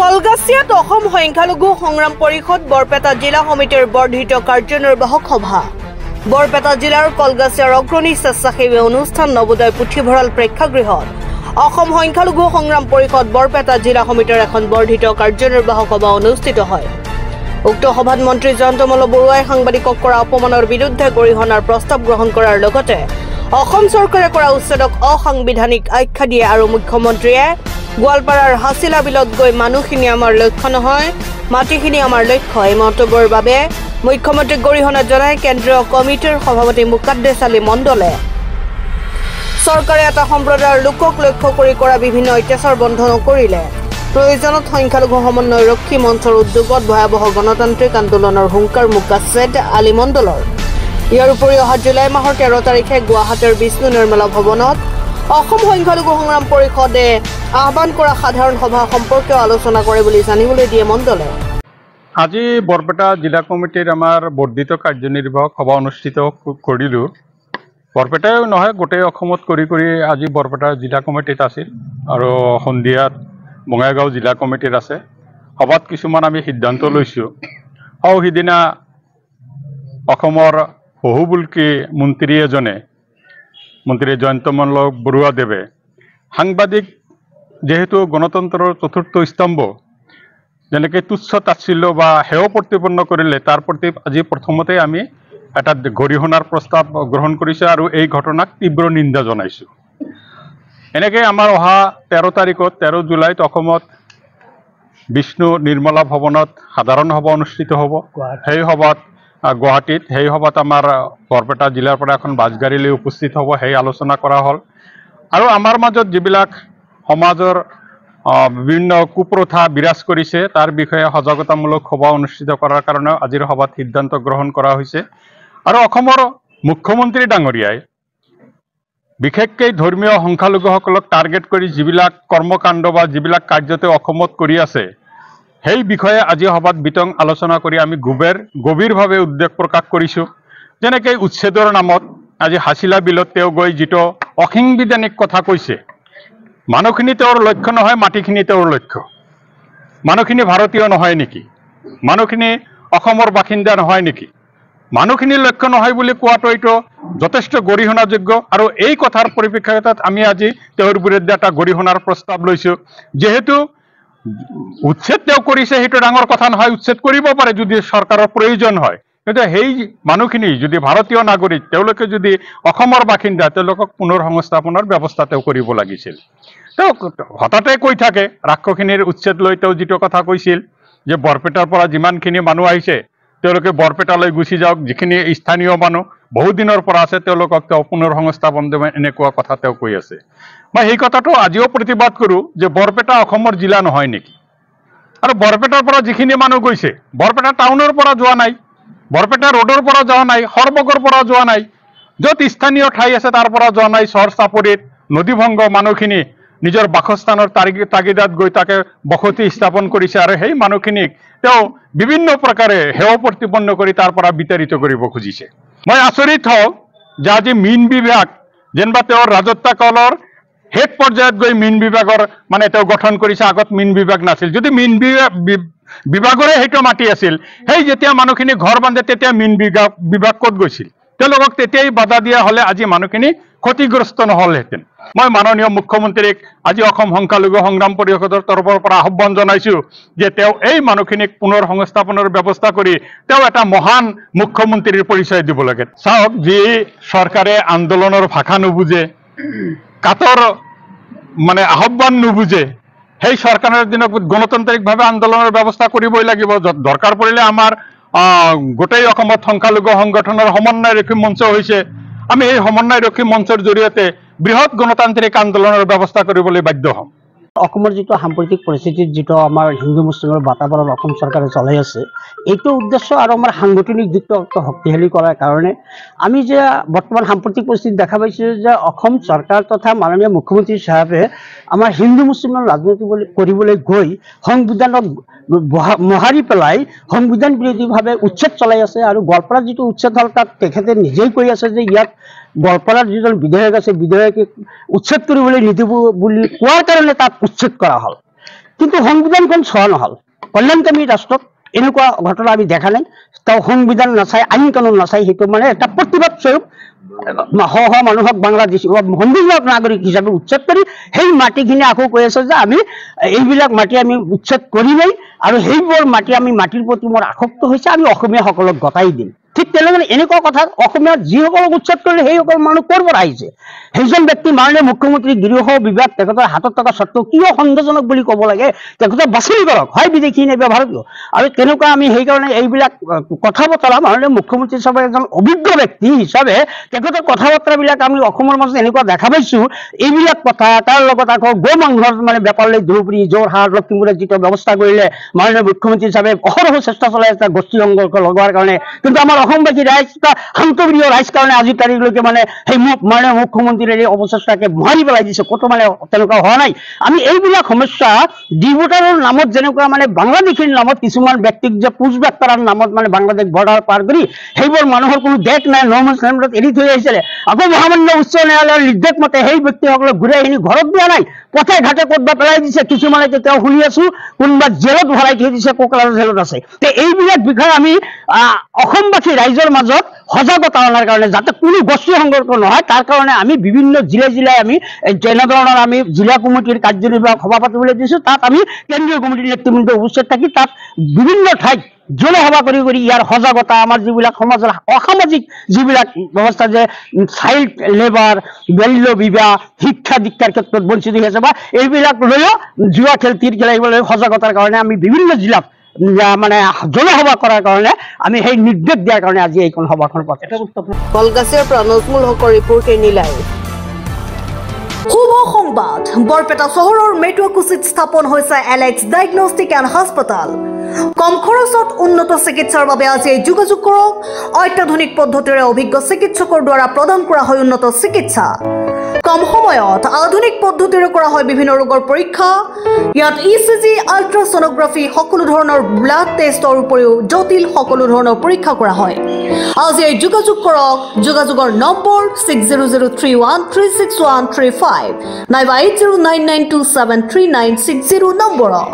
কলগাছিয়াত অসম সংখ্যালঘু সংগ্ৰাম পৰিষদ বৰপেটা জিলা সমিতিৰ বৰ্ধিত কাৰ্যনিৰ্বাহক সভা। বৰপেটা জিলাৰ কলগাছিয়াৰ অগ্ৰণী স্বেচ্ছাসেৱী অনুষ্ঠান নবোদয় পুথিভঁৰাল প্ৰেক্ষাগৃহত অসম সংখ্যালঘু সংগ্ৰাম পৰিষদ বৰপেটা জিলা সমিতিৰ এখন বৰ্ধিত কাৰ্যনিৰ্বাহক সভা অনুষ্ঠিত হয়। উক্ত সভাত মন্ত্ৰী জয়ন্ত মল্ল বৰুৱাই সাংবাদিকক কৰা অপমানৰ বিৰুদ্ধে গৰিহণাৰ প্ৰস্তাৱ গ্ৰহণ কৰাৰ লগতে অসম চৰকাৰে কৰা উচ্ছেদক অসাংবিধানিক আখ্যা দিয়ে আৰু মুখ্যমন্ত্ৰীয়ে গোৱালপাৰাৰ হাছিলা বিলত গৈ মানুহখিনি আমাৰ লক্ষ্য নহয়, মাটিখিনি আমাৰ লক্ষ্য এই মন্তব্যৰ বাবে মুখ্যমন্ত্ৰীক গৰিহণা জনাই কেন্দ্ৰীয় কমিটিৰ সভাপতি মুকাদ্দেছ আলী মণ্ডলে চৰকাৰে এটা সম্প্ৰদায়ৰ লোকক লক্ষ্য কৰি কৰা বিভিন্ন অত্যাচাৰ বন্ধ নকৰিলে প্ৰয়োজনত সংখ্যালঘু সমন্বয় ৰক্ষী মঞ্চৰ উদ্যোগত ভয়াৱহ গণতান্ত্ৰিক আন্দোলনৰ হুংকাৰ মুকাদ্দেছ আলী মণ্ডলৰ। ইয়াৰ উপৰি অহা জুলাই মাহৰ 13 তাৰিখে গুৱাহাটীৰ বিষ্ণু নিৰ্মলা ভৱনত অসম সংখ্যালঘু সংগ্ৰাম পৰিষদে আহ্বান কৰা সাধাৰণ সভা সম্পৰ্কে আলোচনা কৰে বুলি জানিবলৈ দিয়ে মণ্ডলে। আজি বৰপেটা জিলা কমিটিৰ আমাৰ বৰ্ধিত কাৰ্যনিৰ্বাহক সভা অনুষ্ঠিত কৰিলোঁ। বৰপেটাই নহয় গোটেই অসমত কৰি আজি বৰপেটা জিলা কমিটিত আছিল আৰু সন্ধিয়াত বঙাইগাঁও জিলা কমিটিত আছে। সভাত কিছুমান আমি সিদ্ধান্ত লৈছোঁ। সিদিনা অসমৰ বহুমুখী মন্ত্ৰী এজনে মন্ত্ৰী জয়ন্ত মল্ল বৰুৱাদেৱে সাংবাদিক যেহেতু গণতন্ত্ৰৰ চতুৰ্থ স্তম্ভ যেনেকৈ তুচ্ছ তাচ্ছিল্য বা হেয় প্ৰতিপন্ন কৰিলে তাৰ প্ৰতি আজি প্ৰথমতে আমি এটা গৰিহণাৰ প্ৰস্তাৱ গ্ৰহণ কৰিছোঁ আৰু এই ঘটনাক তীব্ৰ নিন্দা জনাইছোঁ। এনেকৈ আমাৰ অহা 13 তাৰিখত 13 জুলাইত অসমত বিষ্ণু নিৰ্মলা ভৱনত সাধাৰণ সভা অনুষ্ঠিত হ'ব। সেই সভাত গুৱাহাটীত সেই সভাত আমাৰ বৰপেটা জিলাৰ পৰা এখন বাছগাড়ী লৈ উপস্থিত হ'ব। সেই আলোচনা কৰা হ'ল আৰু আমাৰ মাজত যিবিলাক সমাজৰ বিভিন্ন কুপ্ৰথা বিৰাজ কৰিছে তাৰ বিষয়ে সজাগতামূলক সভা অনুষ্ঠিত কৰাৰ কাৰণে আজিৰ সভাত সিদ্ধান্ত গ্ৰহণ কৰা হৈছে। আৰু অসমৰ মুখ্যমন্ত্ৰী ডাঙৰীয়াই বিশেষকৈ ধৰ্মীয় সংখ্যালঘুসকলক টাৰ্গেট কৰি যিবিলাক কৰ্মকাণ্ড বা যিবিলাক কাৰ্যতে অসমত কৰি আছে সেই বিষয়ে আজি সভাত বিতং আলোচনা কৰি আমি গভীৰভাৱে উদ্বেগ প্ৰকাশ কৰিছোঁ। যেনেকৈ উচ্ছেদৰ নামত আজি হাছিলা বিলত তেওঁ গৈ যিটো অসাংবিধানিক কথা কৈছে, মানুহখিনি তেওঁৰ লক্ষ্য নহয়, মাটিখিনি তেওঁৰ লক্ষ্য। মানুহখিনি ভাৰতীয় নহয় নেকি? মানুহখিনি অসমৰ বাসিন্দা নহয় নেকি? মানুহখিনিৰ লক্ষ্য নহয় বুলি কোৱাটো এইটো যথেষ্ট গৰিহণাযোগ্য আৰু এই কথাৰ পৰিপ্ৰেক্ষিতত আমি আজি তেওঁৰ বিৰুদ্ধে এটা গৰিহণাৰ প্ৰস্তাৱ লৈছোঁ। যিহেতু উচ্ছেদ তেওঁ কৰিছে সেইটো ডাঙৰ কথা নহয়, উচ্ছেদ কৰিব পাৰে যদি চৰকাৰৰ প্ৰয়োজন হয়, কিন্তু সেই মানুহখিনি যদি ভাৰতীয় নাগৰিক তেওঁলোকে যদি অসমৰ বাসিন্দা তেওঁলোকক পুনৰ সংস্থাপনৰ ব্যৱস্থা তেওঁ কৰিব লাগিছিল। তেওঁ হঠাতে কৈ থাকে ৰাক্ষসখিনিৰ উচ্ছেদ লৈ তেওঁ যিটো কথা কৈছিল যে বৰপেটাৰ পৰা যিমানখিনি মানুহ আহিছে তেওঁলোকে বৰপেটালৈ গুচি যাওক, যিখিনি স্থানীয় মানুহ বহুদিনৰ পৰা আছে তেওঁলোকক তেওঁ পুনৰ সংস্থাপন দিব, এনেকুৱা কথা তেওঁ কৈ আছে। মই সেই কথাটো আজিও প্ৰতিবাদ কৰোঁ যে বৰপেটা অসমৰ জিলা নহয় নেকি? আৰু বৰপেটাৰ পৰা যিখিনি মানুহ গৈছে বৰপেটা টাউনৰ পৰা যোৱা নাই, বৰপেটা ৰোডৰ পৰা যোৱা নাই, সৰবগৰ পৰা যোৱা নাই, য'ত স্থানীয় ঠাই আছে তাৰ পৰা যোৱা নাই। চৰ চাপৰিত নদীভংগ মানুহখিনি নিজৰ বাসস্থানৰ তাগিদাত গৈ তাকে বসতি স্থাপন কৰিছে আৰু সেই মানুহখিনিক তেওঁ বিভিন্ন প্ৰকাৰে হেয় প্ৰতিপন্ন কৰি তাৰ পৰা বিতাড়িত কৰিব খুজিছে। মই আচৰিত হওঁ যে আজি মীন বিভাগ যেনিবা তেওঁৰ ৰাজত্বকালৰ শেষ পৰ্যায়ত গৈ মীন বিভাগৰ তেওঁ গঠন কৰিছে। আগত মীন বিভাগ নাছিল। যদি মীন বিভাগৰে সেইটো মাটি আছিল, সেই যেতিয়া মানুহখিনি ঘৰ বান্ধে তেতিয়া মীন বিভাগ ক'ত গৈছিল? তেওঁলোকক তেতিয়াই বাধা দিয়া হ'লে আজি মানুহখিনি ক্ষতিগ্ৰস্ত নহ'লহেঁতেন। মই মাননীয় মুখ্যমন্ত্ৰীক আজি অসম সংখ্যালঘু সংগ্ৰাম পৰিষদৰ তৰফৰ পৰা আহ্বান জনাইছোঁ যে তেওঁ এই মানুহখিনিক পুনৰ সংস্থাপনৰ ব্যৱস্থা কৰি তেওঁ এটা মহান মুখ্যমন্ত্ৰীৰ পৰিচয় দিব লাগে। চাওক, যি চৰকাৰে আন্দোলনৰ ভাষা নুবুজে, কাটৰ আহ্বান নুবুজে, সেই চৰকাৰৰ দিনত গণতান্ত্ৰিকভাৱে আন্দোলনৰ ব্যৱস্থা কৰিবই লাগিব। দৰকাৰ পৰিলে আমাৰ গোটেই অসমত সংখ্যালঘু সংগঠনৰ সমন্বয় ৰক্ষী মঞ্চ হৈছে, আমি এই সমন্বয় ৰক্ষী মঞ্চৰ জৰিয়তে বৃহৎ গণতান্ত্ৰিক আন্দোলনৰ ব্যৱস্থা কৰিবলৈ বাধ্য হ'ম। অসমৰ যিটো সাম্প্ৰতিক পৰিস্থিতিত যিটো আমাৰ হিন্দু মুছলিমৰ বাতাবৰণ অসম চৰকাৰে চলাই আছে, এইটো উদ্দেশ্য আৰু আমাৰ সাংগঠনিক দিশটো শক্তিশালী কৰাৰ কাৰণে আমি যে বৰ্তমান সাম্প্ৰতিক পৰিস্থিতি দেখা পাইছোঁ যে অসম চৰকাৰ তথা মাননীয় মুখ্যমন্ত্ৰী সাহেবে আমাৰ হিন্দু মুছলিমৰ ৰাজনীতি কৰিবলৈ গৈ সংবিধানক মোহাৰি পেলাই সংবিধান বিৰোধীভাৱে উচ্ছেদ চলাই আছে। আৰু গোৱালপাৰাত যিটো উচ্ছেদ হ'ল তাত তেখেতে নিজেই কৈ আছে যে ইয়াত গোৱালপাৰাৰ যিজন বিধায়ক আছে বিধায়কে উচ্ছেদ কৰিবলৈ নিদিব বুলি কোৱাৰ কাৰণে তাত উচ্ছেদ কৰা হ'ল। কিন্তু সংবিধানখন চোৱা নহ'ল। কল্যাণকামী ৰাষ্ট্ৰত এনেকুৱা ঘটনা আমি দেখা নাই। তেওঁ সংবিধান নাচাই, আইন কানুন নাচাই, সেইটো মানে এটা প্ৰতিবাদ স্বৰূপ শ মানুহক বাংলাদেশী সংবিধান নাগৰিক হিচাপে উচ্ছেদ কৰি সেই মাটিখিনি আকৌ কৈ আছে যে আমি এইবিলাক মাটি আমি উচ্ছেদ কৰিমেই, আৰু সেইবোৰ মাটি আমি মাটিৰ প্ৰতি মোৰ আসক্ত হৈছে, আমি অসমীয়াসকলক গতাই দিম। ঠিক তেনেদৰে এনেকুৱা কথা অসমীয়া যিসকলক উচ্ছেদ কৰিলে সেইসকল মানুহ ক'ৰ পৰা আহিছে? সেইজন ব্যক্তি মাননীয় মুখ্যমন্ত্ৰী গৃহ বিভাগ তেখেতৰ হাতত থকা স্বত্তেও কিয় সন্দেহজনক বুলি ক'ব লাগে? তেখেতে বাছনি কৰক, হয় বিদেশী নাইবা ভাৰতীয়। আৰু তেনেকুৱা আমি সেইকাৰণে এইবিলাক কথা বতৰা মাননীয় মুখ্যমন্ত্ৰী হিচাপে এজন অভিজ্ঞ ব্যক্তি হিচাপে তেখেতৰ কথা বতৰাবিলাক আমি অসমৰ মাজত এনেকুৱা দেখা পাইছোঁ, এইবিলাক কথা তাৰ লগত আকৌ গো মাংসৰ মানে বেপাৰলৈ ধুবুৰী, যোৰহাট, লখিমপুৰত যিটো ব্যৱস্থা কৰিলে মাননীয় মুখ্যমন্ত্ৰী হিচাপে অহৰহ চেষ্টা চলাই আছে গোষ্ঠী সংঘৰ্ষ লগোৱাৰ কাৰণে, কিন্তু আমাৰ অসমবাসী ৰাইজ এটা শান্তপ্ৰিয় ৰাইজ কাৰণে আজিৰ তাৰিখলৈকে মানে সেই মাননীয় মুখ্যমন্ত্ৰীৰ এই অপচেষ্টাকে মাৰি পেলাই দিছে, ক'তো মানে তেনেকুৱা হোৱা নাই। আমি এইবিলাক সমস্যা ডিভোটাৰৰ নামত যেনেকুৱা মানে বাংলাদেশীৰ নামত কিছুমান ব্যক্তিক যে পুছবাক কৰাৰ নামত মানে বাংলাদেশ বৰ্ডাৰ পাৰ কৰি সেইবোৰ মানুহৰ কোনো দেশ নাই, নৰ্মেলত এৰি থৈ আহিছিলে। আকৌ মহামান্য উচ্চ ন্যায়ালয়ৰ নিৰ্দেশ মতে সেই ব্যক্তিসকলক ঘূৰাই আনি ঘৰত দিয়া নাই, পথে ঘাটে ক'তবা পেলাই দিছে। কিছুমানে তেতিয়াও শুনি আছো কোনোবা জেলত ভৰাই থৈ দিছে, কোকৰাঝাৰ জেলত আছে। এইবিলাক বিষয়ে আমি অসমবাসী ৰাইজৰ মাজত সজাগতা অনাৰ কাৰণে যাতে কোনো গোষ্ঠী সংঘৰ্ষ নহয়, তাৰ কাৰণে আমি বিভিন্ন জিলাই আমি যেনেধৰণৰ আমি জিলা কমিটিৰ কাৰ্যনিৰ্বাহক সভা পাতিবলৈ দিছোঁ। তাত আমি কেন্দ্ৰীয় কমিটিৰ নেতৃবৃন্দ উপস্থিত থাকি তাত বিভিন্ন ঠাইত জনসভা কৰি ইয়াৰ সজাগতা, আমাৰ যিবিলাক সমাজৰ অসামাজিক যিবিলাক ব্যৱস্থা যে চাইল্ড লেবাৰ, বাল্য বিবাহ, শিক্ষা দীক্ষাৰ ক্ষেত্ৰত বঞ্চিত হৈ আছে বা এইবিলাক লৈও জুৱা খেল, তীৰ খেল এইবিলাক সজাগতাৰ কাৰণে আমি বিভিন্ন জিলাত মানে জনসভা কৰাৰ কাৰণে আমি সেই নিৰ্দেশ দিয়াৰ কাৰণে আজি এইখন সভাখন পাতিছোঁ। কলগাছিয়াৰ পৰা নজমুল হকৰ ৰিপোৰ্ট নিলাই। শুভ সংবাদ, বৰপেটা চহৰৰ মেটুৱাকুচিত স্থাপন হৈছে এলেক্স ডায়েগনষ্টিক এণ্ড হাস্পাতাল। কম খৰচত উন্নত চিকিৎসাৰ বাবে আজি যোগাযোগ কৰক। অত্যাধুনিক পদ্ধতিৰে অভিজ্ঞ চিকিৎসকৰ দ্বাৰা প্ৰদান কৰা হয় উন্নত চিকিৎসা। কম সময়ত আধুনিক পদ্ধতিৰে কৰা হয় বিভিন্ন ৰোগৰ পৰীক্ষা। ইয়াত ECG, আল্ট্ৰাছনোগ্ৰাফি, সকলো ধৰণৰ ব্লাড টেষ্টৰ উপৰিও জটিল সকলো ধৰণৰ পৰীক্ষা কৰা হয়। আজি যোগাযোগ কৰক। যোগাযোগৰ নম্বৰ 6003136135 নাইবা 8099273960 নম্বৰত।